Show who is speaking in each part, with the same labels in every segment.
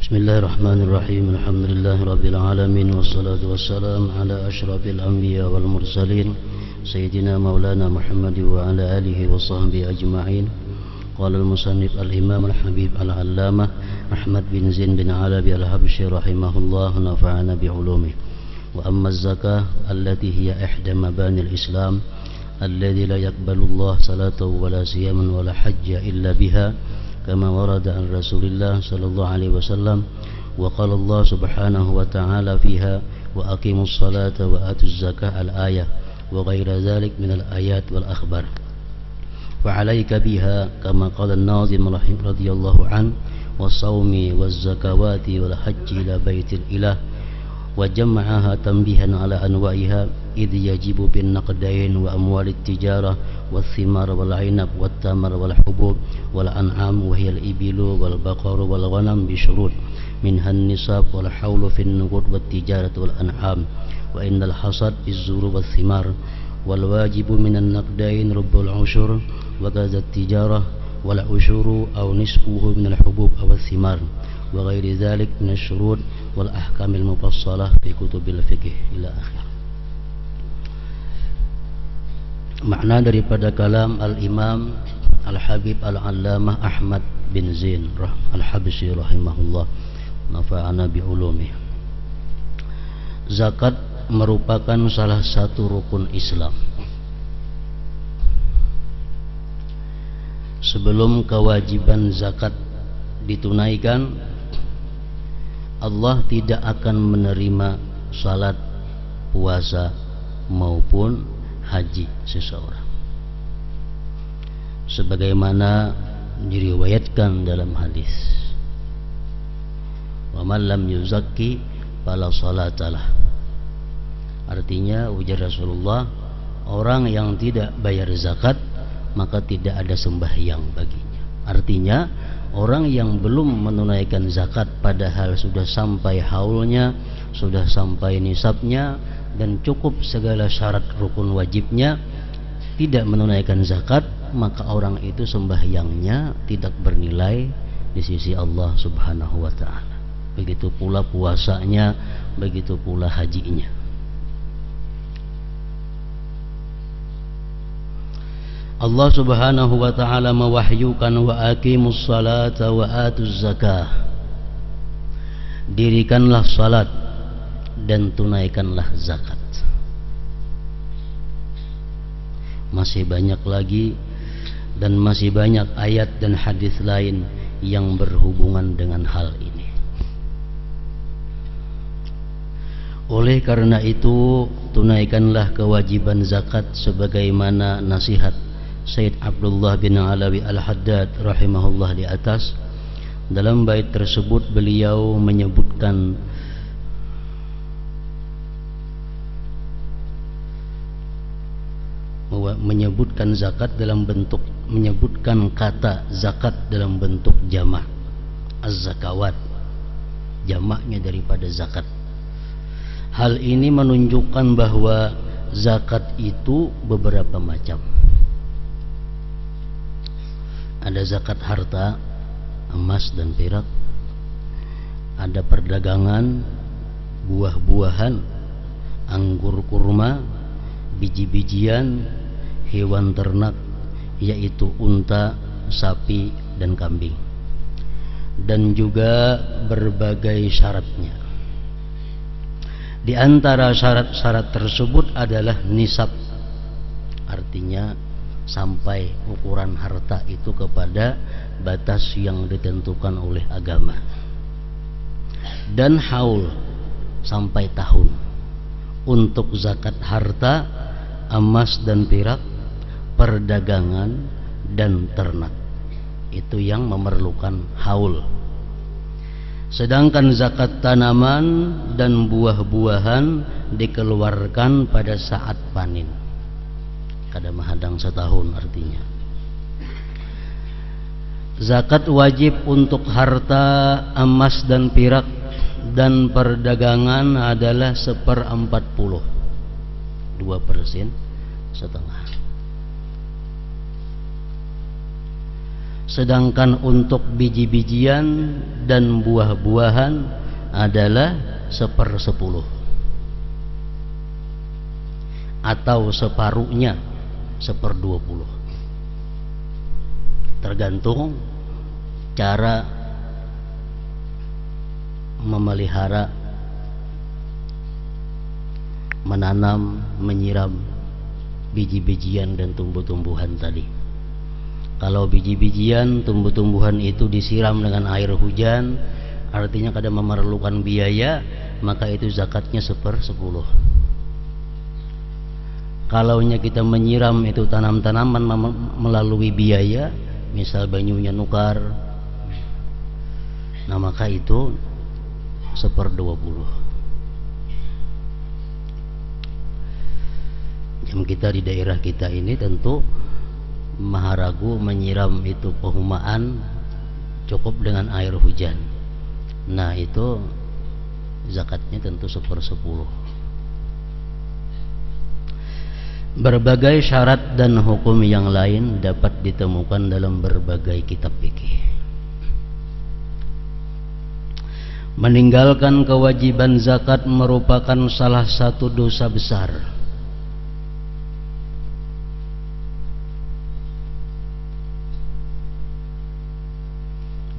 Speaker 1: Bismillahirrahmanirrahim. Alhamdulillahirabbil alamin wassalatu wassalamu ala asyrafil anbiya wal mursalin sayyidina maulana Muhammad wa ala alihi wa sahbihi ajma'in. Qala al-musannif al-imam al-habib al-allamah Ahmad bin Zain bin Alabi al-Habsyi rahimahullah nafa'ana bi ulumih. Wa amma az-zakah allati hiya ihda mabani al-islam alladhi la yaqbalu Allah salatahu wa la siyaman wa la hajja illa biha kama warada an Rasulillah sallallahu alaihi wasallam wa qala Allah subhanahu wa ta'ala fiha wa aqimus salata wa atuz zakah al-ayah wa ghaira dhalik min al-ayat wal akhbar fa alayka biha kama qala an-nazim radhiyallahu an was-sawmi waz-zakawati wal hajji ila baitil ilah wa jama'aha tanbihan ala anwa'iha idh yajibu bin naqdain wa amwalit tijarah والثمار والعنب والتمر والحبوب والأنعام وهي الإبل والبقر والغنم بشروط منها النصاب والحول في النقود والتجارة والأنعام وإن الحصد الزور والثمار والواجب من النقدين ربع العشر وكذا التجارة والعشر أو نصفه من الحبوب أو الثمار وغير ذلك من الشروط والأحكام المفصلة في كتب الفقه إلى آخره. Makna daripada kalam al-imam al-habib al-allamah Ahmad bin Zain al-Habsyi rahimahullah nafa'ana bi ulumih. Zakat merupakan salah satu rukun Islam. Sebelum kewajiban zakat ditunaikan, Allah tidak akan menerima salat, puasa maupun haji seseorang, sebagaimana diriwayatkan dalam hadis, wa man lam yuzakki fala salatalah. Artinya ujar Rasulullah, orang yang tidak bayar zakat maka tidak ada sembahyang baginya. Artinya orang yang belum menunaikan zakat padahal sudah sampai haulnya, sudah sampai nisabnya dan cukup segala syarat rukun wajibnya, tidak menunaikan zakat, maka orang itu sembahyangnya tidak bernilai di sisi Allah subhanahu wa ta'ala. Begitu pula puasanya, begitu pula hajinya. Allah subhanahu wa ta'ala mewahyukan wa aqimus salata wa atuz zakah. Dirikanlah salat dan tunaikanlah zakat. Masih banyak lagi dan masih banyak ayat dan hadis lain yang berhubungan dengan hal ini. Oleh karena itu, tunaikanlah kewajiban zakat sebagaimana nasihat Sayyid Abdullah bin Alawi Al-Haddad rahimahullah di atas. Dalam bait tersebut beliau menyebutkan zakat dalam bentuk, menyebutkan kata zakat dalam bentuk jamak, az-zakawat, jamaknya daripada zakat. Hal ini menunjukkan bahwa zakat itu beberapa macam. Ada zakat harta, emas dan perak. Ada perdagangan, buah-buahan, anggur kurma, biji-bijian, hewan ternak, yaitu unta, sapi dan kambing, dan juga berbagai syaratnya. Di antara syarat-syarat tersebut adalah nisab, artinya sampai ukuran harta itu kepada batas yang ditentukan oleh agama, dan haul, sampai tahun. Untuk zakat harta, emas dan perak, perdagangan dan ternak, itu yang memerlukan haul. Sedangkan zakat tanaman dan buah-buahan dikeluarkan pada saat panen, kada mahadang setahun artinya. Zakat wajib untuk harta, emas dan perak dan perdagangan adalah 1/40, 2,5%. sedangkan untuk biji-bijian dan buah-buahan adalah 1/10 atau separuhnya 1/20, tergantung cara memelihara, menanam, menyiram biji-bijian dan tumbuh-tumbuhan tadi. Kalau biji-bijian, tumbuh-tumbuhan itu disiram dengan air hujan, artinya kadang memerlukan biaya, maka itu zakatnya 1/10. Kalaunya kita menyiram itu tanam-tanaman melalui biaya, misal banyunya nukar, nah maka itu 1/20. Yang kita di daerah kita ini tentu maharagu menyiram itu pehumaan cukup dengan air hujan. Nah itu zakatnya tentu 1/10. Berbagai syarat dan hukum yang lain dapat ditemukan dalam berbagai kitab fikih. Meninggalkan kewajiban zakat merupakan salah satu dosa besar.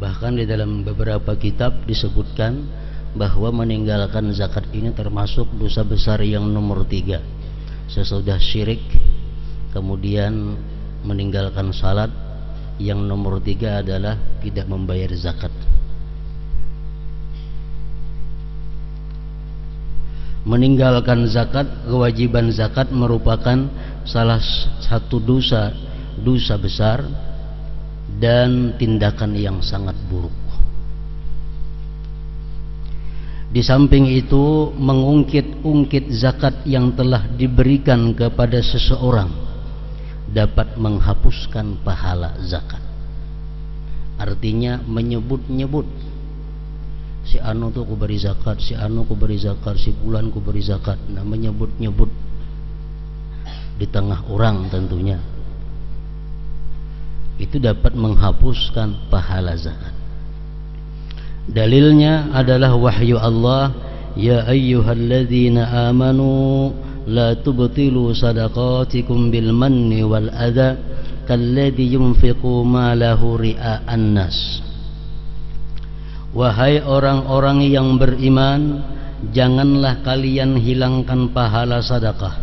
Speaker 1: Bahkan di dalam beberapa kitab disebutkan bahwa meninggalkan zakat ini termasuk dosa besar yang nomor 3. Sesudah syirik, kemudian meninggalkan salat, yang nomor 3 adalah tidak membayar zakat. Meninggalkan zakat, kewajiban zakat merupakan salah satu dosa besar dan tindakan yang sangat buruk. Di samping itu, mengungkit-ungkit zakat yang telah diberikan kepada seseorang dapat menghapuskan pahala zakat. Artinya menyebut-nyebut, si anu tuh ku beri zakat, si anu ku beri zakat, si bulan ku beri zakat. Nah, menyebut-nyebut di tengah orang tentunya, itu dapat menghapuskan pahala zakat. Dalilnya adalah wahyu Allah, ya ayyuhalladzina amanu la tubtilu sadaqatikum bil manni wal adha kalladzi yunfiqu malahu ria'an nas. Wahai orang-orang yang beriman, janganlah kalian hilangkan pahala sedekah.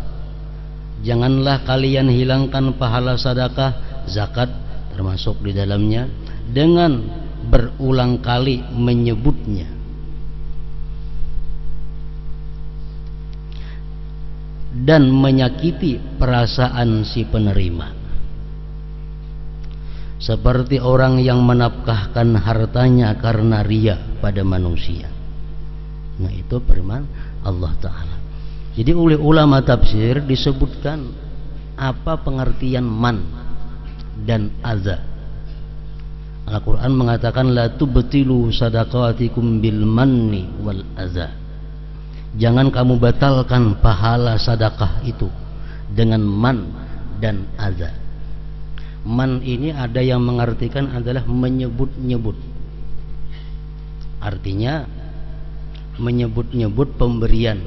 Speaker 1: Janganlah kalian hilangkan pahala sedekah, zakat termasuk di dalamnya, dengan berulang kali menyebutnya. Dan menyakiti perasaan si penerima, seperti orang yang menafkahkan hartanya karena riya pada manusia. Nah itu firman Allah Ta'ala. Jadi oleh ulama tafsir disebutkan apa pengertian man dan adza. Al-Quran mengatakan la tubtilu sadaqatikum bil manni wal adza. Jangan kamu batalkan pahala sedekah itu dengan man dan adza. Man ini ada yang mengartikan adalah menyebut-nyebut. Artinya menyebut-nyebut pemberian,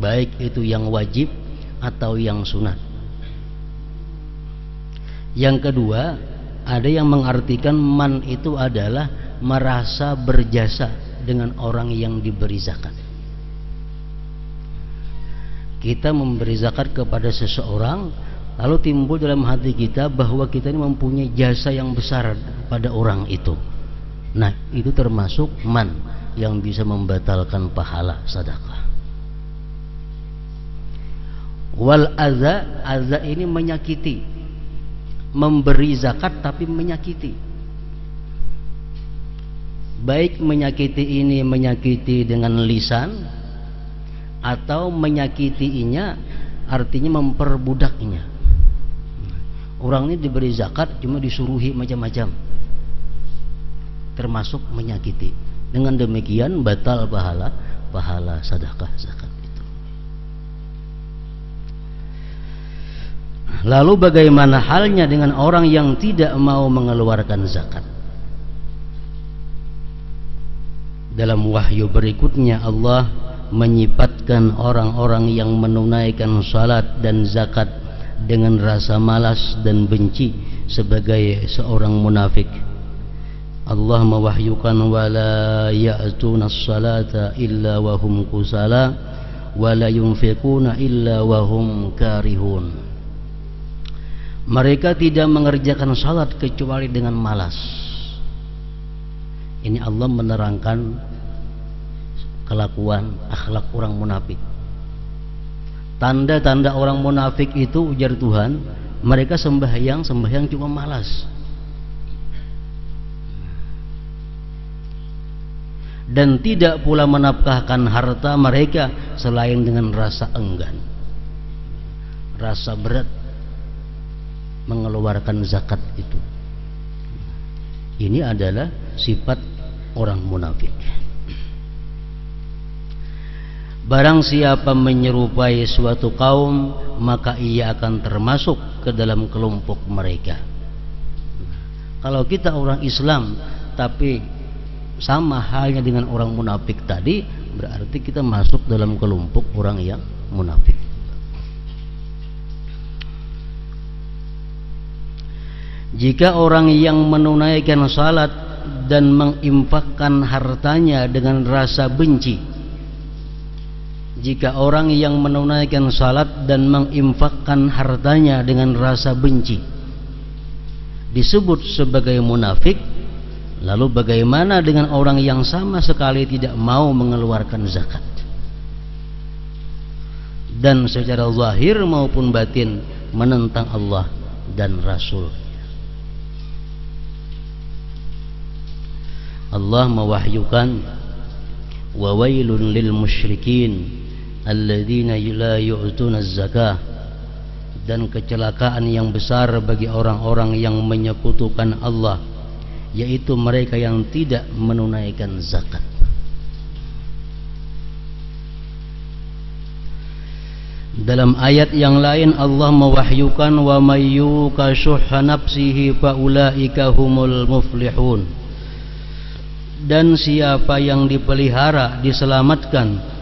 Speaker 1: baik itu yang wajib atau yang sunat. Yang kedua, ada yang mengartikan man itu adalah merasa berjasa dengan orang yang diberi zakat. Kita memberi zakat kepada seseorang, lalu timbul dalam hati kita bahwa kita ini mempunyai jasa yang besar pada orang itu. Nah, itu termasuk man yang bisa membatalkan pahala sedekah. Wal adza, adza ini menyakiti. Memberi zakat tapi menyakiti. Baik menyakiti ini menyakiti dengan lisan, atau menyakitinya artinya memperbudaknya. Orang ini diberi zakat cuma disuruhi macam-macam, termasuk menyakiti. Dengan demikian batal pahala sedekah zakat itu. Lalu bagaimana halnya dengan orang yang tidak mau mengeluarkan zakat? Dalam wahyu berikutnya Allah menyifatkan orang-orang yang menunaikan salat dan zakat dengan rasa malas dan benci sebagai seorang munafik. Allah mewahyukan wala ya'tuna as-salata illa wa hum kusala wala yunfiquna illa wa hum karihun. Mereka tidak mengerjakan salat kecuali dengan malas. Ini Allah menerangkan kelakuan akhlak orang munafik. Tanda-tanda orang munafik itu, ujar Tuhan, mereka sembahyang cuma malas. Dan tidak pula menafkahkan harta mereka selain dengan rasa enggan, rasa berat mengeluarkan zakat itu. Ini adalah sifat orang munafik. Barang siapa menyerupai suatu kaum, maka ia akan termasuk ke dalam kelompok mereka. Kalau kita orang Islam tapi sama halnya dengan orang munafik tadi, berarti kita masuk dalam kelompok orang yang munafik. Jika orang yang menunaikan salat dan menginfakkan hartanya dengan rasa benci, jika orang yang menunaikan salat dan menginfakkan hartanya dengan rasa benci disebut sebagai munafik, lalu bagaimana dengan orang yang sama sekali tidak mau mengeluarkan zakat dan secara zahir maupun batin menentang Allah dan Rasul? Allah mewahyukan wa wailun lil musyrikin alladzina la yu'tuna az-zakah, dan kecelakaan yang besar bagi orang-orang yang menyekutukan Allah, yaitu mereka yang tidak menunaikan zakat. Dalam ayat yang lain Allah mewahyukan wa may yuqa syuhha nafsihi fa ulaika humul muflihun, dan siapa yang dipelihara, diselamatkan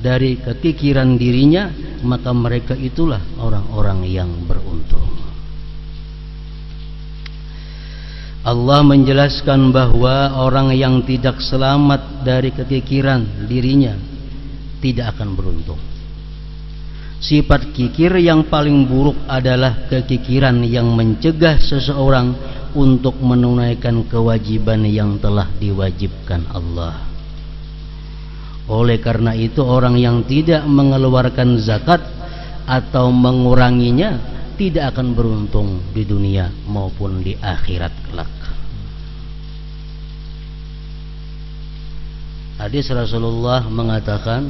Speaker 1: dari kekikiran dirinya, maka mereka itulah orang-orang yang beruntung. Allah menjelaskan bahwa orang yang tidak selamat dari kekikiran dirinya tidak akan beruntung. Sifat kikir yang paling buruk adalah kekikiran yang mencegah seseorang untuk menunaikan kewajiban yang telah diwajibkan Allah. Oleh karena itu orang yang tidak mengeluarkan zakat atau menguranginya tidak akan beruntung di dunia maupun di akhirat kelak. Hadis Rasulullah mengatakan,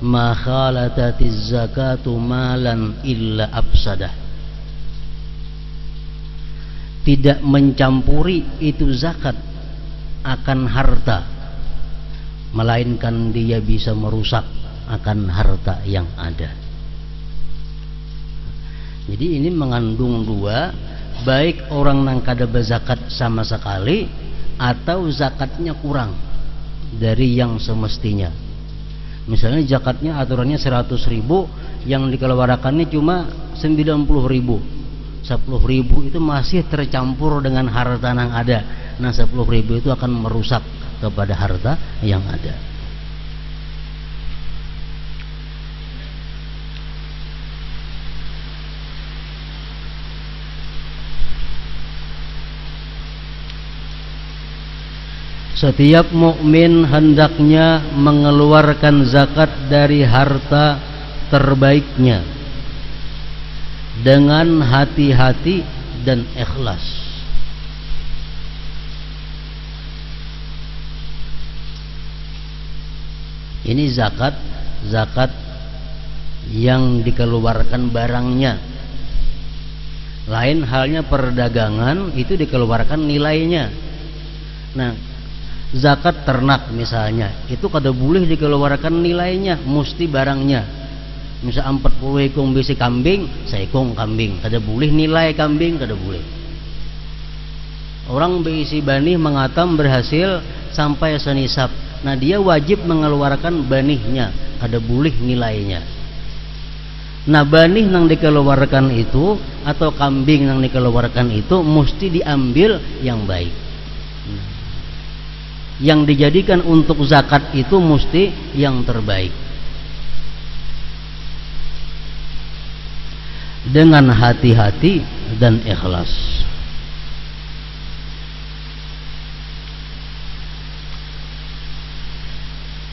Speaker 1: ma khalatatiz zakatu malan illa afsadah. Tidak mencampuri itu zakat akan harta, melainkan dia bisa merusak akan harta yang ada. Jadi ini mengandung dua, baik orang yang kada berzakat sama sekali atau zakatnya kurang dari yang semestinya. Misalnya zakatnya aturannya 100.000, yang dikeluarkannya cuma 90.000. 10.000 itu masih tercampur dengan harta yang ada. Nah 10.000 itu akan merusak kepada harta yang ada. Setiap mukmin hendaknya mengeluarkan zakat dari harta terbaiknya dengan hati-hati dan ikhlas. Ini zakat yang dikeluarkan barangnya. Lain halnya perdagangan, itu dikeluarkan nilainya. Nah, zakat ternak misalnya, itu kada boleh dikeluarkan nilainya, mesti barangnya. Misal 40 ekong bisi kambing, seekong kambing, kada boleh nilai kambing, kada boleh. Orang berisi banih mengatam berhasil sampai senisab. Nah dia wajib mengeluarkan banihnya, kada boleh nilainya. Nah banih yang dikeluarkan itu atau kambing yang dikeluarkan itu mesti diambil yang baik. Yang dijadikan untuk zakat itu mesti yang terbaik. Dengan hati-hati dan ikhlas.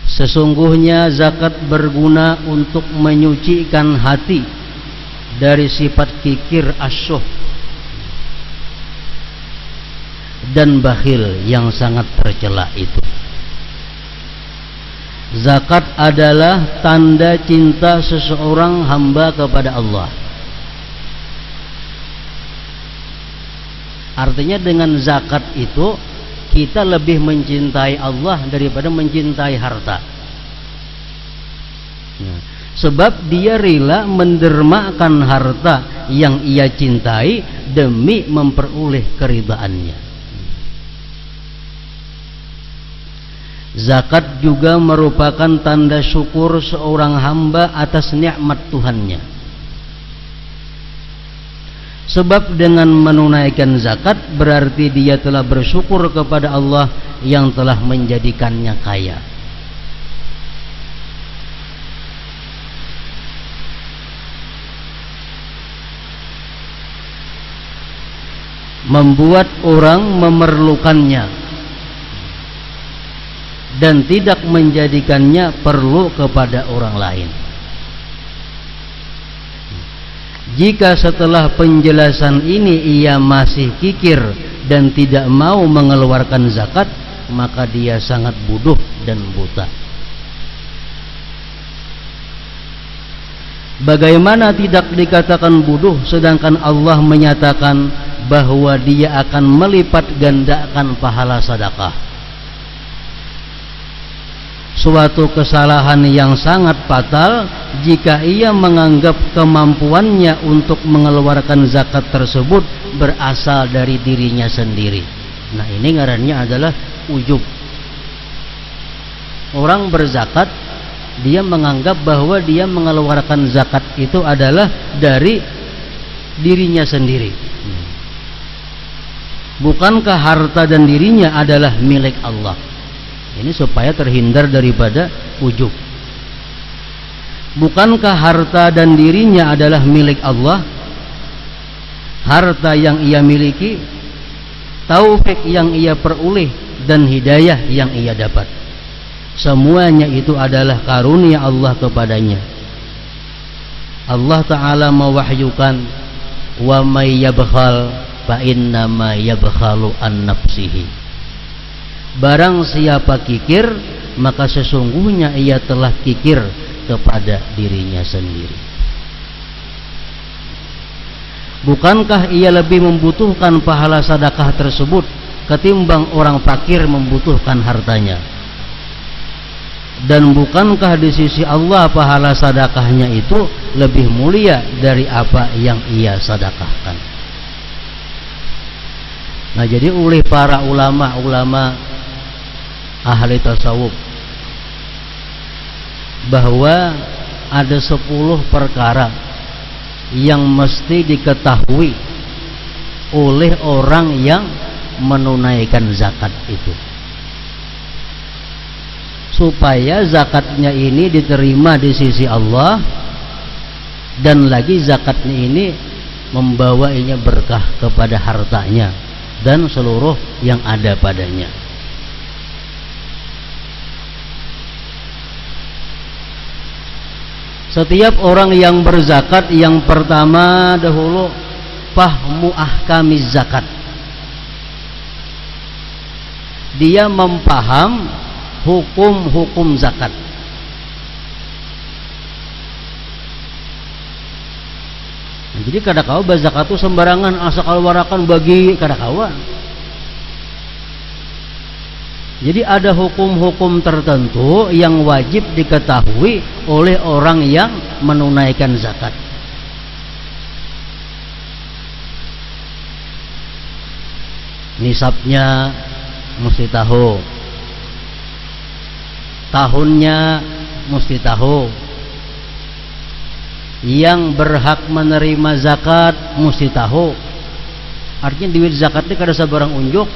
Speaker 1: Sesungguhnya zakat berguna untuk menyucikan hati dari sifat kikir asyuh dan bakhil yang sangat tercela itu. Zakat adalah tanda cinta seseorang hamba kepada Allah. Artinya dengan zakat itu kita lebih mencintai Allah daripada mencintai harta. Sebab dia rela mendermakan harta yang ia cintai demi memperoleh keridhaannya. Zakat juga merupakan tanda syukur seorang hamba atas nikmat Tuhannya. Sebab dengan menunaikan zakat berarti dia telah bersyukur kepada Allah yang telah menjadikannya kaya. Membuat orang memerlukannya dan tidak menjadikannya perlu kepada orang lain. Jika setelah penjelasan ini ia masih kikir dan tidak mau mengeluarkan zakat, maka dia sangat bodoh dan buta. Bagaimana tidak dikatakan bodoh sedangkan Allah menyatakan bahwa dia akan melipat gandakan pahala sedekah. Suatu kesalahan yang sangat fatal jika ia menganggap kemampuannya untuk mengeluarkan zakat tersebut berasal dari dirinya sendiri. Nah ini ngarannya adalah ujub. Orang berzakat dia menganggap bahwa dia mengeluarkan zakat itu adalah dari dirinya sendiri. Bukankah harta dan dirinya adalah milik Allah? Ini supaya terhindar daripada ujub. Bukankah harta dan dirinya adalah milik Allah? Harta yang ia miliki, taufik yang ia peroleh, dan hidayah yang ia dapat, semuanya itu adalah karunia Allah kepadanya. Allah Ta'ala mewahyukan, wa may yabkhal fa innama yabkhalu an nafsihi. Barang siapa kikir, maka sesungguhnya ia telah kikir kepada dirinya sendiri. Bukankah ia lebih membutuhkan pahala sedekah tersebut ketimbang orang fakir membutuhkan hartanya? Dan bukankah di sisi Allah pahala sedekahnya itu lebih mulia dari apa yang ia sedekahkan? Nah jadi oleh para ulama-ulama ahli tasawuf bahwa ada 10 perkara yang mesti diketahui oleh orang yang menunaikan zakat itu, supaya zakatnya ini diterima di sisi Allah, dan lagi zakatnya ini membawainya berkah kepada hartanya dan seluruh yang ada padanya. Setiap orang yang berzakat, yang pertama dahulu fahmu ahkamiz zakat. Dia mempaham hukum-hukum zakat. Jadi kadakawa zakat itu sembarangan asal warakan bagi kadakawa. Jadi ada hukum-hukum tertentu yang wajib diketahui oleh orang yang menunaikan zakat. Nisabnya mesti tahu, tahunnya mesti tahu, yang berhak menerima zakat mesti tahu. Artinya duit zakat ini kada sabarang unjuk.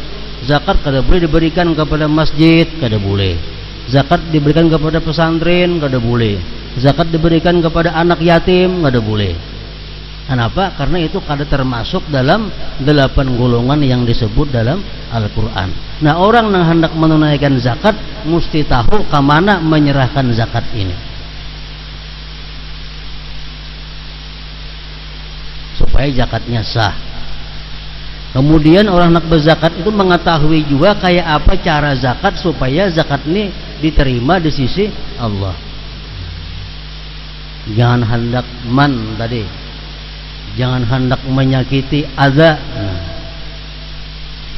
Speaker 1: Zakat kada boleh diberikan kepada masjid, kada boleh. Zakat diberikan kepada pesantren, kada boleh. Zakat diberikan kepada anak yatim, kada boleh. Kenapa? Karena itu kada termasuk dalam 8 golongan yang disebut dalam Al-Quran. Nah, orang yang hendak menunaikan zakat mesti tahu kemana menyerahkan zakat ini, supaya zakatnya sah. Kemudian orang nak berzakat itu mengetahui juga kayak apa cara zakat supaya zakat ini diterima di sisi Allah. Jangan hendak tadi, jangan hendak menyakiti adza.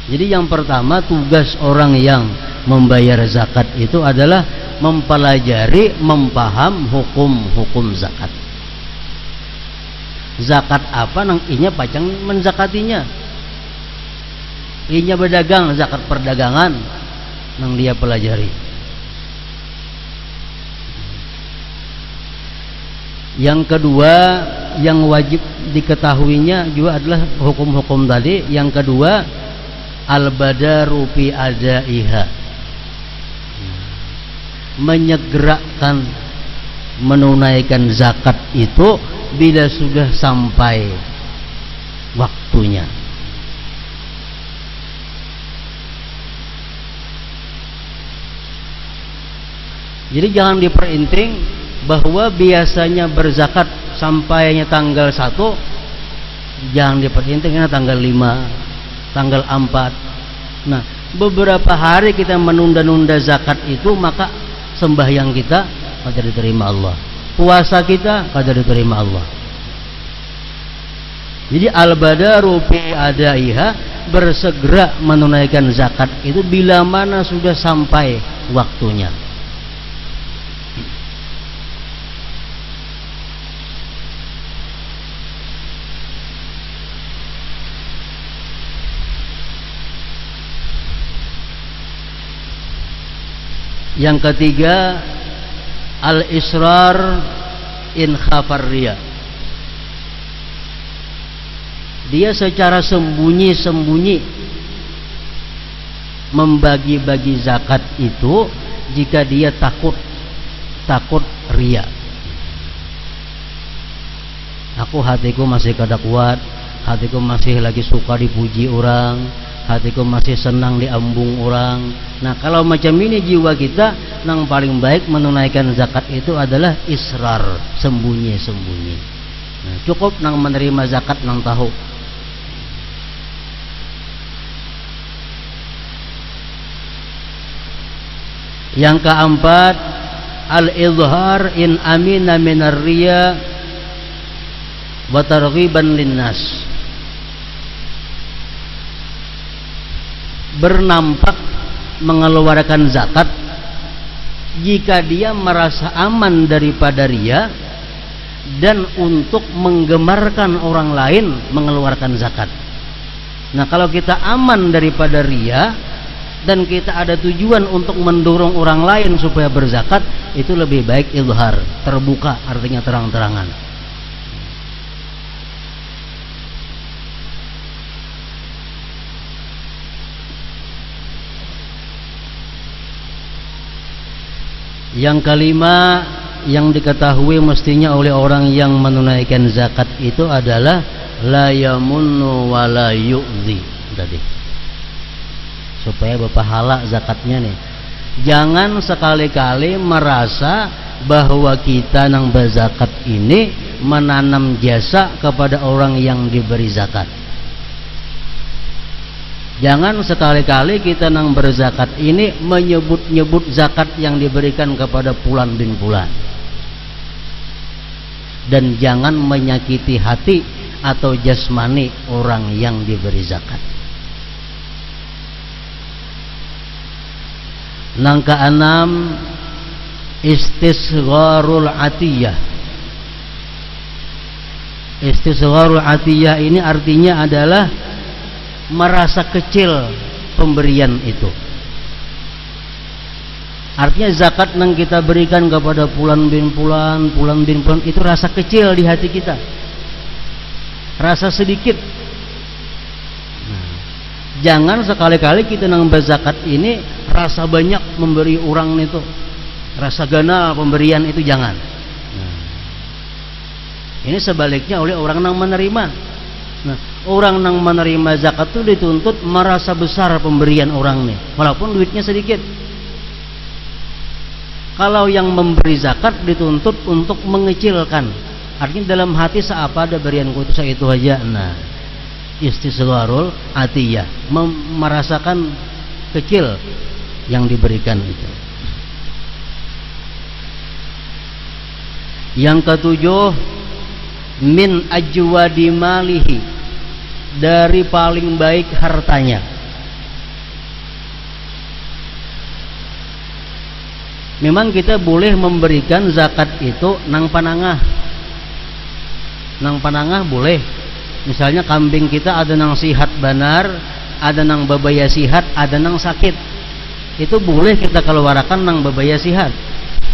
Speaker 1: Jadi yang pertama, tugas orang yang membayar zakat itu adalah mempelajari, mempaham hukum-hukum zakat. Zakat apa nang inya pacang menzakatinya. Inya berdagang, zakat perdagangan nang dia pelajari. Yang kedua yang wajib diketahuinya juga adalah hukum-hukum tadi. Yang kedua, al-badaru fi adaiha, menyegerakan menunaikan zakat itu bila sudah sampai waktunya. Jadi jangan diperinting bahwa biasanya berzakat sampainya tanggal 1, jangan diperinting karena tanggal 5, tanggal 4. Nah, beberapa hari kita menunda-nunda zakat itu, maka sembahyang kita kada diterima Allah, puasa kita kada diterima Allah. Jadi al-badaru fi adaiha, bersegera menunaikan zakat itu bila mana sudah sampai waktunya. Yang ketiga, al-israr in khafar riya. Dia secara sembunyi-sembunyi membagi-bagi zakat itu jika dia takut riya. Aku hatiku masih kada kuat, hatiku masih lagi suka dipuji orang, hatiku masih senang diambung orang. Nah, kalau macam ini jiwa kita, yang paling baik menunaikan zakat itu adalah israr, sembunyi-sembunyi. Nah, cukup nang menerima zakat nang tahu. Yang keempat, al-izhar in amina minar riya wa targhiban linnas. Bernampak mengeluarkan zakat jika dia merasa aman daripada riya dan untuk menggemarkan orang lain mengeluarkan zakat. Nah, kalau kita aman daripada riya dan kita ada tujuan untuk mendorong orang lain supaya berzakat, itu lebih baik izhar, terbuka, artinya terang-terangan. Yang kelima yang diketahui mestinya oleh orang yang menunaikan zakat itu adalah la yamunnu wa la yu'dhi tadi, supaya berpahala zakatnya nih. Jangan sekali-kali merasa bahwa kita nang berzakat ini menanam jasa kepada orang yang diberi zakat. Jangan sekali-kali kita nang berzakat ini menyebut-nyebut zakat yang diberikan kepada fulan bin fulan. Dan jangan menyakiti hati atau jasmani orang yang diberi zakat. Nang keenam, istisgharul atiyah. Istisgharul atiyah ini artinya adalah merasa kecil pemberian itu. Artinya zakat yang kita berikan kepada pulan bin pulan itu rasa kecil di hati kita, rasa sedikit. Jangan sekali-kali kita nang berzakat ini rasa banyak memberi orang itu, rasa ganal pemberian itu jangan. Ini sebaliknya oleh orang yang menerima. Nah, orang yang menerima zakat itu dituntut merasa besar pemberian orang nih, walaupun duitnya sedikit. Kalau yang memberi zakat dituntut untuk mengecilkan, artinya dalam hati seapa ada berianku itu aja. Nah, istisgharul atiyah, merasakan kecil yang diberikan itu. Yang ketujuh, min ajwadi malihi, dari paling baik hartanya. Memang kita boleh memberikan zakat itu nang panangah. Nang panangah boleh. Misalnya kambing kita ada nang sihat benar, ada nang babaya sihat, ada nang sakit. Itu boleh kita keluarkan nang babaya sihat.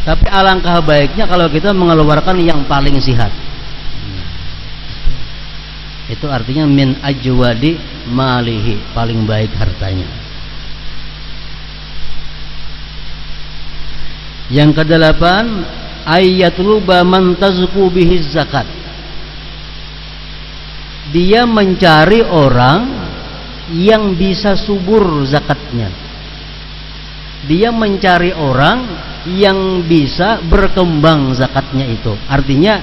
Speaker 1: Tapi alangkah baiknya kalau kita mengeluarkan yang paling sihat. Itu artinya min ajwadi malihi, paling baik hartanya. Yang kedelapan, ayyatluba man tazku bihi zakat. Dia mencari orang yang bisa subur zakatnya. Dia mencari orang yang bisa berkembang zakatnya itu. Artinya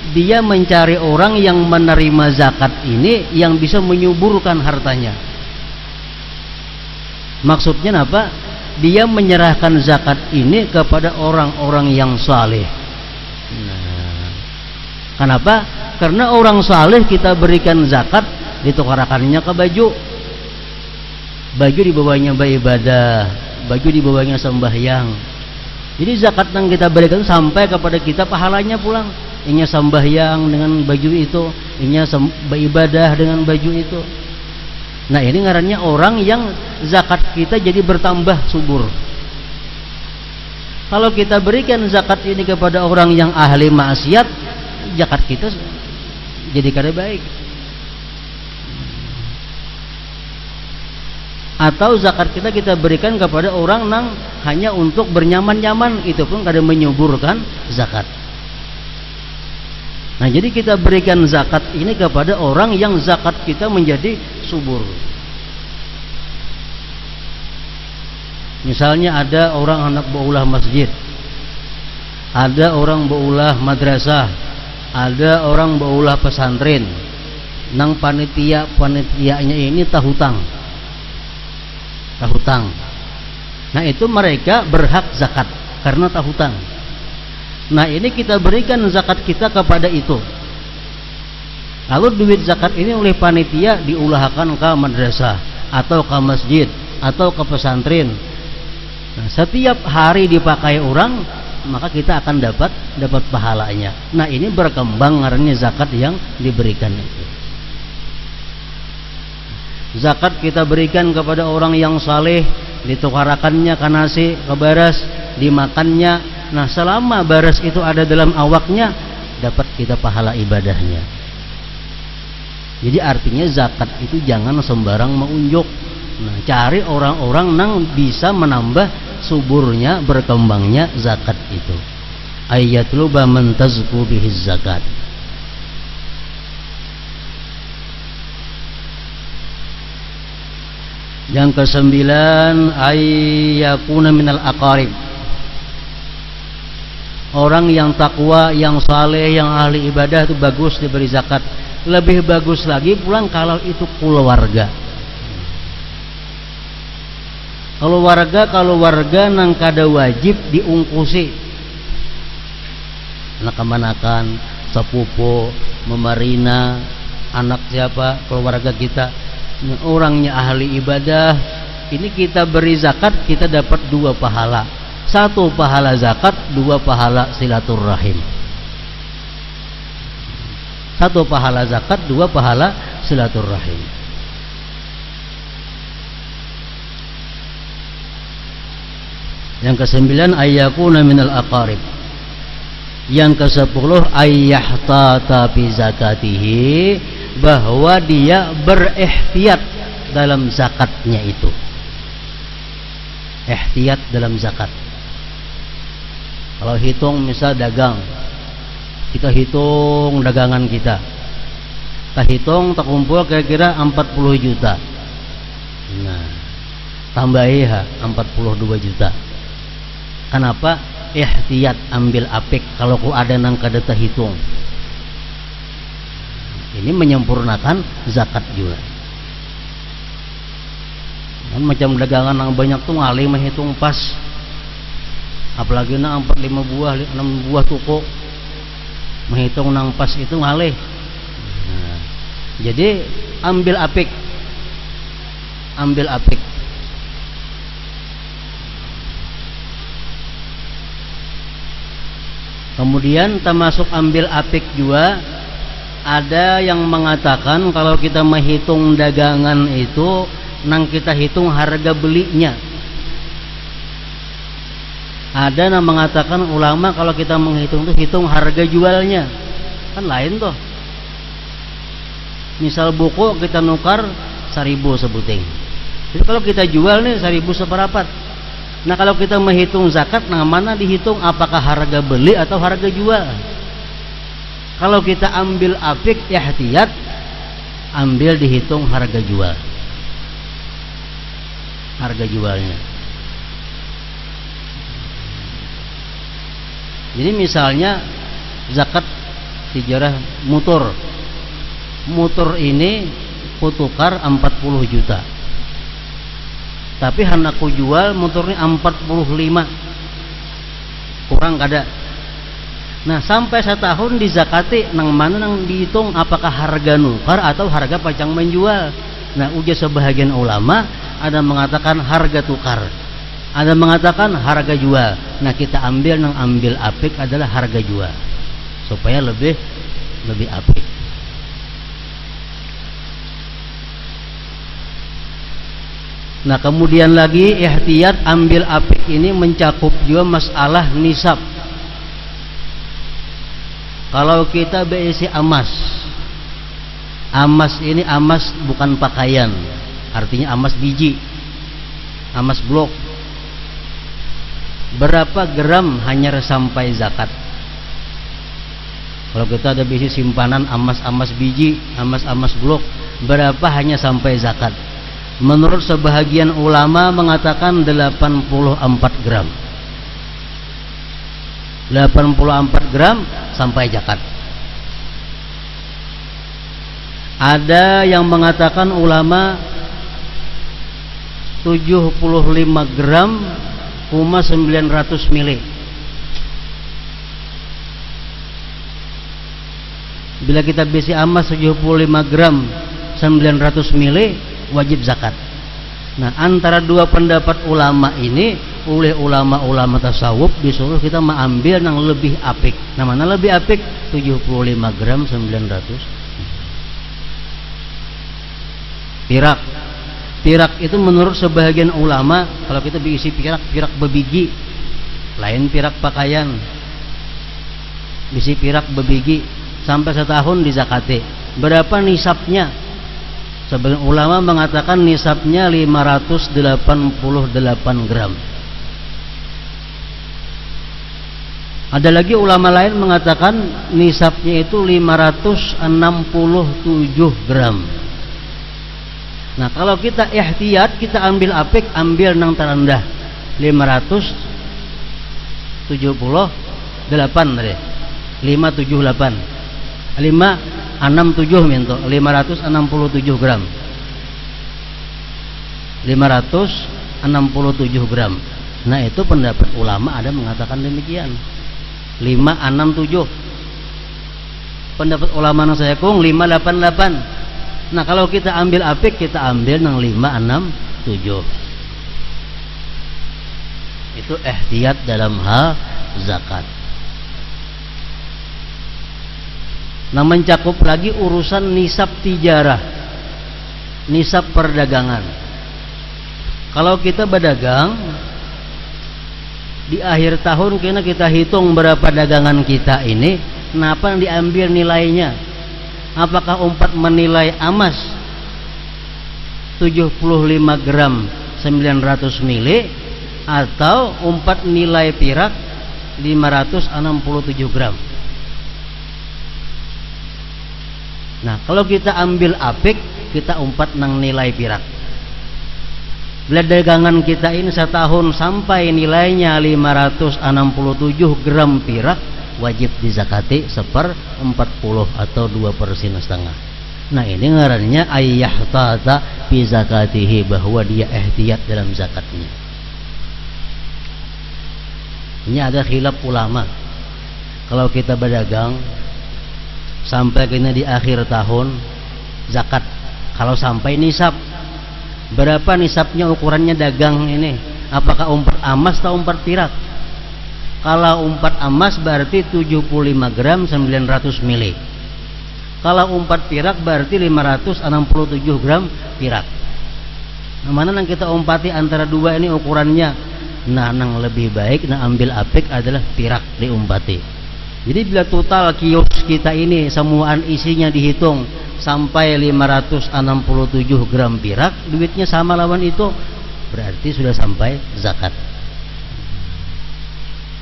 Speaker 1: dia mencari orang yang menerima zakat ini yang bisa menyuburkan hartanya. Maksudnya apa? Dia menyerahkan zakat ini kepada orang-orang yang saleh. Nah, kenapa? Karena orang saleh kita berikan zakat, ditukarakannya ke baju. Baju dibawanya beribadah, baju dibawanya sembahyang. Jadi zakat yang kita berikan sampai kepada kita pahalanya pulang. Inya sembahyang dengan baju itu, inya beribadah dengan baju itu. Nah, ini ngarannya orang yang zakat kita jadi bertambah subur. Kalau kita berikan zakat ini kepada orang yang ahli maksiat, zakat kita jadi kada baik. Atau zakat kita berikan kepada orang yang hanya untuk bernyaman-nyaman, itu pun kada menyuburkan zakat. Nah, jadi kita berikan zakat ini kepada orang yang zakat kita menjadi subur. Misalnya ada orang anak baulah masjid, ada orang baulah madrasah, ada orang baulah pesantren. Nang panitianya ini tahutang. Nah, itu mereka berhak zakat karena tahutang. Nah, ini kita berikan zakat kita kepada itu. Lalu duit zakat ini oleh panitia diulahkan ke madrasah atau ke masjid atau ke pesantren. Nah, setiap hari dipakai orang, maka kita akan dapat pahalanya. Nah, ini berkembang ngarannya zakat yang diberikan itu. Zakat kita berikan kepada orang yang saleh, ditukarakannya ke nasi, ke baras, dimakannya. Nah, selama baras itu ada dalam awaknya, dapat kita pahala ibadahnya. Jadi artinya zakat itu jangan sembarang mengunjuk. Nah, cari orang-orang yang bisa menambah suburnya, berkembangnya zakat itu. Ayyatluba man tazku bihi zakat. Yang kesembilan, ayyakuna minal aqarib. Orang yang takwa, yang saleh, yang ahli ibadah itu bagus diberi zakat. Lebih bagus lagi pulang kalau itu keluarga. Kalau warga nang kada wajib diungkusi. Anak kemanakan, sepupu, memarina, anak siapa, keluarga kita. Orangnya ahli ibadah, ini kita beri zakat, kita dapat 2 pahala. 1 pahala zakat, 2 pahala silaturrahim. 1 pahala zakat, 2 pahala silaturrahim. Yang ke-9 ayyakuna minal aqarib. Yang ke-10 ayyahtata bi zakatihi, bahwa dia berihtiyat dalam zakatnya itu. Ihtiyat dalam zakat. Kalau hitung misal dagang, kita hitung dagangan kita. Kita hitung terkumpul kira-kira 40 juta. Nah, tambahiha 42 juta. Kenapa? Ihtiyat, ambil apik kalau ku ada nang kada hitung. Ini menyempurnakan zakat juga. Kan macam dagangan yang banyak tuh ngalih menghitung pas. Apalagi nang 4-5 buah, 6 buah tuku. Menghitung nang pas itu ngalih. Nah, jadi ambil apik. Ambil apik. Kemudian termasuk ambil apik juga, ada yang mengatakan kalau kita menghitung dagangan itu nang kita hitung harga belinya. Ada yang mengatakan ulama kalau kita menghitung itu hitung harga jualnya. Kan lain toh. Misal buku kita nukar 1.000 sebuting. Jadi kalau kita jual nih 1.000 seperapat. Nah kalau kita menghitung zakat, nah mana dihitung apakah harga beli atau harga jual? Kalau kita ambil apik ihtiyat, ambil dihitung harga jual. Harga jualnya. Jadi misalnya zakat tijarah motor. Motor ini kutukar 40 juta. Tapi hanaku jual motornya 45, kurang kada. Nah sampai setahun dizakati nang mana nang dihitung apakah harga nukar atau harga pacang menjual. Nah ujar sebahagian ulama, ada mengatakan harga tukar, ada mengatakan harga jual. Nah kita ambil nang ambil apik adalah harga jual supaya lebih apik. Nah kemudian lagi ihtiyat ambil apik ini mencakup juga masalah nisab. Kalau kita berisi emas, emas ini emas bukan pakaian, artinya emas biji, emas blok. Berapa gram hanya sampai zakat? Kalau kita ada berisi simpanan emas biji, emas blok, berapa hanya sampai zakat? Menurut sebahagian ulama mengatakan 84 gram. 84 gram sampai zakat. Ada yang mengatakan ulama 75 gram 900 mili. Bila kita besi emas 75 gram 900 mili wajib zakat. Nah antara dua pendapat ulama ini, oleh ulama-ulama tasawuf disuruh kita mengambil yang lebih apik. Nah mana lebih apik? 75 gram 900. Pirak itu menurut sebagian ulama, kalau kita diisi pirak bebiji, lain pirak pakaian. Bisi pirak bebiji sampai setahun dizakati. Berapa nisabnya? Sebagian ulama mengatakan nisabnya 588 gram. Ada lagi ulama lain mengatakan nisabnya itu 567 gram. Nah kalau kita ihtiyat, kita ambil apik, ambil nang terendah 578 tadi. 567 minto 567 gram. 567 gram. Nah itu pendapat ulama ada mengatakan demikian. 567. Pendapat ulama yang saya kong 588. Nah kalau kita ambil apik, kita ambil yang 567. Itu ihtiyat dalam hal zakat. Nah, mencakup lagi urusan nisab tijarah, nisab perdagangan. Kalau kita berdagang di akhir tahun, kita hitung berapa dagangan kita ini, kenapa diambil nilainya? Apakah umpat menilai emas 75 gram 900 mili, atau umpat nilai pirak 567 gram? Nah, kalau kita ambil apik, kita umpat nang nilai pirak. Bila dagangan kita ini setahun sampai nilainya 567 gram pirak, wajib dizakati 1/40 atau 2,5%. Nah, ini ngarannya ayyahtata fi zakatihi, bahwa dia ihtiyat dalam zakatnya. Ini ada khilaf ulama. Kalau kita berdagang sampai kena di akhir tahun, zakat kalau sampai nisab, berapa nisabnya, ukurannya dagang ini? Apakah umpat emas atau umpat pirak? Kalau umpat emas berarti 75 gram 900 mili. Kalau umpat pirak berarti 567 gram pirak. Nah, mana yang kita umpati antara dua ini ukurannya? Nah, yang lebih baik ambil apik adalah pirak diumpati. Jadi bila total kios kita ini semuaan isinya dihitung sampai 567 gram pirak, duitnya sama lawan itu, berarti sudah sampai zakat.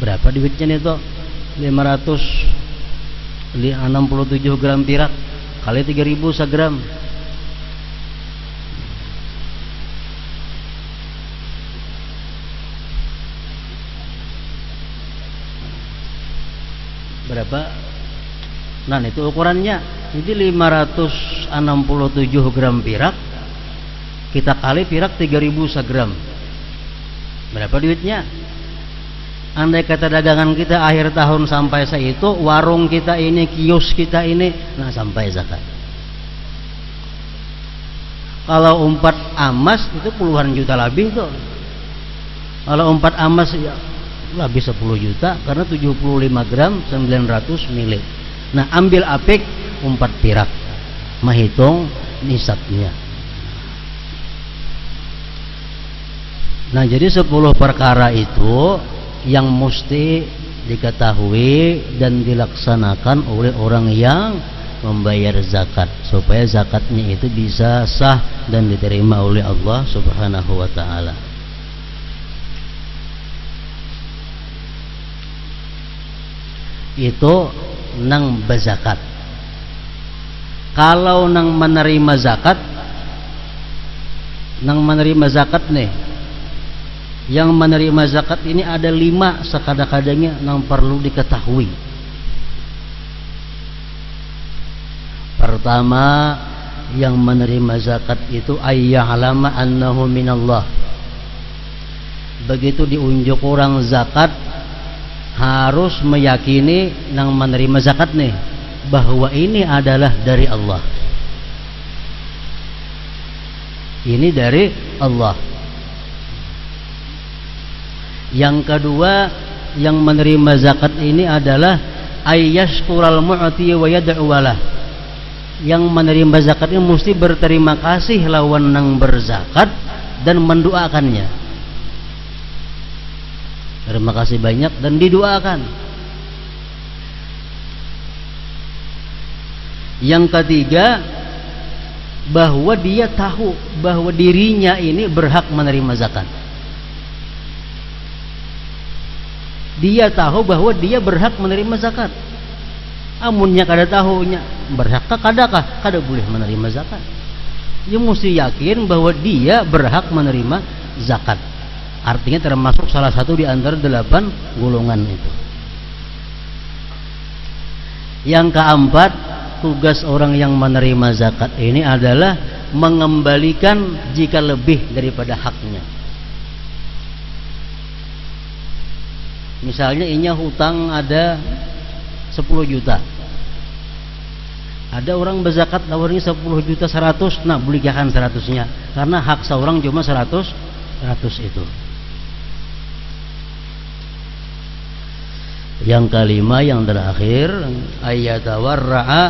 Speaker 1: Berapa duitnya itu? 567 gram pirak kali 3.000 segram. Berapa? Nah, itu ukurannya. Jadi 567 gram pirak kita kali pirak 3.000 segram. Berapa duitnya? Andai kata dagangan kita akhir tahun sampai seitu, warung kita ini, kios kita ini, nah sampai zakat. Kalau umpat emas itu puluhan juta lebih tuh. Kalau umpat emas ya lebih 10 juta karena 75 gram 900 mili. Nah, ambil apik umpat pirak, menghitung nisabnya. Nah, jadi 10 perkara itu yang mesti diketahui dan dilaksanakan oleh orang yang membayar zakat, supaya zakatnya itu bisa sah dan diterima oleh Allah Subhanahu wa ta'ala. Itu nang bezakat. Kalau nang menerima zakat nih, yang menerima zakat ini ada 5 sekadang-kadangnya yang perlu diketahui. Pertama, yang menerima zakat itu ayya'lama annahu minallah. Begitu diunjuk orang zakat, harus meyakini yang menerima zakat nih bahwa ini adalah dari Allah. Ini dari Allah. Yang kedua, yang menerima zakat ini adalah ayyashkural mu'ti wa yad'u walah. Yang menerima zakat ini mesti berterima kasih lawan nang berzakat dan mendoakannya. Terima kasih banyak dan didoakan. Yang ketiga, bahwa dia tahu bahwa dirinya ini berhak menerima zakat. Dia tahu bahwa dia berhak menerima zakat. Amunnya kada tahunya berhakkah kadakah kada boleh menerima zakat. Dia mesti yakin bahwa dia berhak menerima zakat. Artinya termasuk salah satu di antara 8 golongan itu. Yang keempat, tugas orang yang menerima zakat ini adalah mengembalikan jika lebih daripada haknya. Misalnya inya hutang ada 10 juta. Ada orang berzakat tawarnya 10 juta 100, nah belikan 100-nya karena hak seorang cuma 100 itu. Yang kelima, yang terakhir, ayatawarra'a,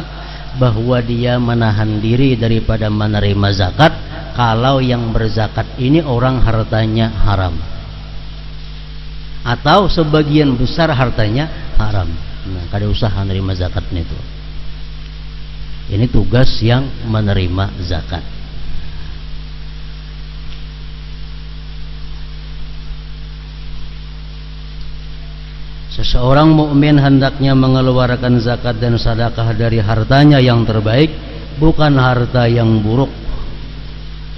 Speaker 1: bahwa dia menahan diri daripada menerima zakat kalau yang berzakat ini orang hartanya haram atau sebagian besar hartanya haram. Nah, kada usah menerima zakatnya itu. Ini tugas yang menerima zakat. Seseorang mukmin hendaknya mengeluarkan zakat dan sedekah dari hartanya yang terbaik, bukan harta yang buruk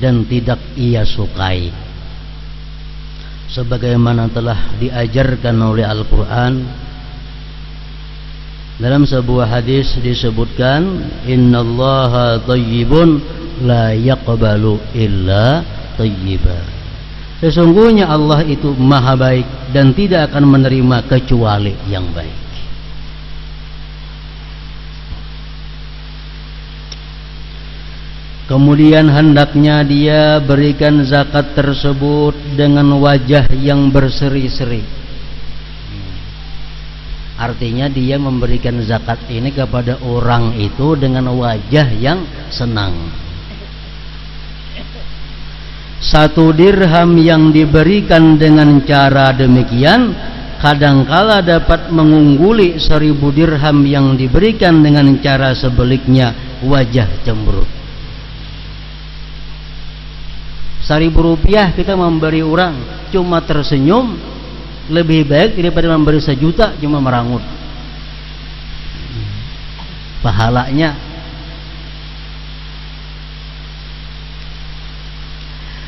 Speaker 1: dan tidak ia sukai. Sebagaimana telah diajarkan oleh Al-Quran, dalam sebuah hadis disebutkan, innallaha thayyibun la yaqbalu illa thayyiba. Sesungguhnya Allah itu maha baik dan tidak akan menerima kecuali yang baik. Kemudian hendaknya dia berikan zakat tersebut dengan wajah yang berseri-seri. Artinya dia memberikan zakat ini kepada orang itu dengan wajah yang senang. 1 dirham yang diberikan dengan cara demikian kadangkala dapat mengungguli 1000 dirham yang diberikan dengan cara sebaliknya, wajah cemberut. 1000 rupiah kita memberi orang cuma tersenyum, lebih baik daripada memberi 1 juta cuma merangut. Pahalanya.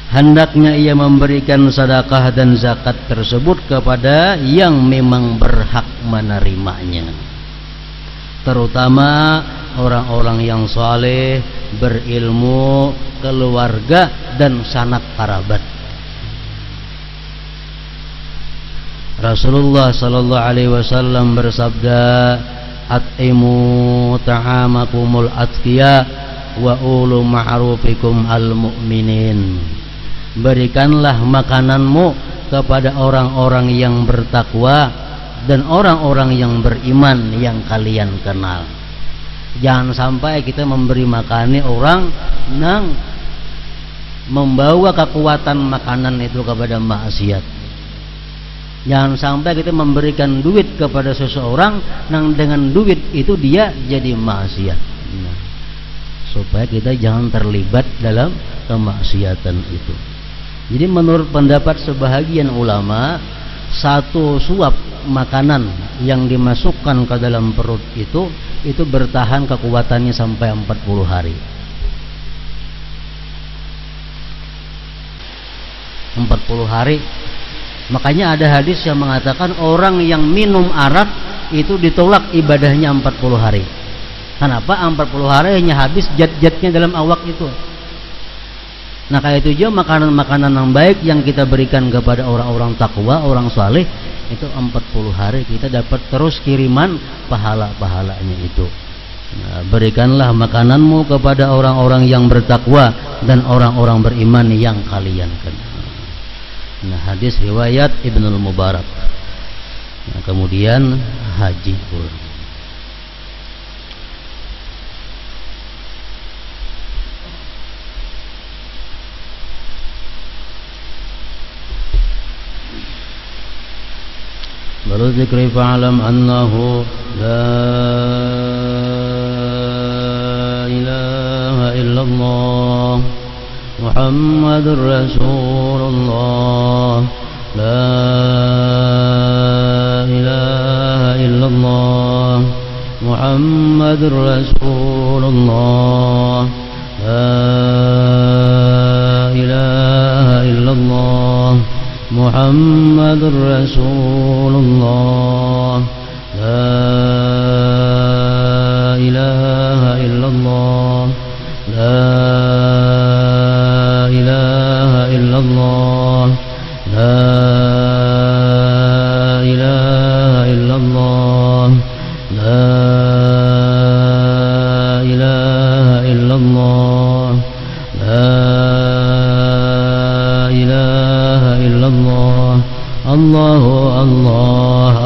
Speaker 1: Hendaknya ia memberikan sedekah dan zakat tersebut kepada yang memang berhak menerimanya, terutama orang-orang yang saleh, berilmu, keluarga dan sanak kerabat. Rasulullah sallallahu alaihi wasallam bersabda, "At'imu ta'amakumul atqiya wa ulu ma'rufikum al-mu'minin." Berikanlah makananmu kepada orang-orang yang bertakwa dan orang-orang yang beriman yang kalian kenal. Jangan sampai kita memberi makan orang nang membawa kekuatan makanan itu kepada maksiat. Jangan sampai kita memberikan duit kepada seseorang nang dengan duit itu dia jadi maksiat. Nah, supaya kita jangan terlibat dalam kemaksiatan itu. Jadi menurut pendapat sebahagian ulama, 1 suap makanan yang dimasukkan ke dalam perut itu bertahan kekuatannya sampai 40 hari. 40 hari. Makanya ada hadis yang mengatakan orang yang minum arak itu ditolak ibadahnya 40 hari. Kenapa? 40 hari hanya habis zat-zatnya dalam awak itu. Nah, kayak itu juga makanan-makanan yang baik yang kita berikan kepada orang-orang takwa, orang saleh, itu 40 hari kita dapat terus kiriman pahala-pahalanya itu. Nah, berikanlah makananmu kepada orang-orang yang bertakwa dan orang-orang beriman yang kalian kenal. Nah, hadis riwayat Ibnul Mubarak. Nah, kemudian haji pulang. ذكر فاعلم أنه لا إله إلا الله محمد رسول الله لا إله إلا الله محمد رسول الله لا إله إلا الله محمد رسول الله لا إله إلا الله لا إله إلا الله لا إله إلا الله لا إله إلا الله لا إله إلا الله الله الله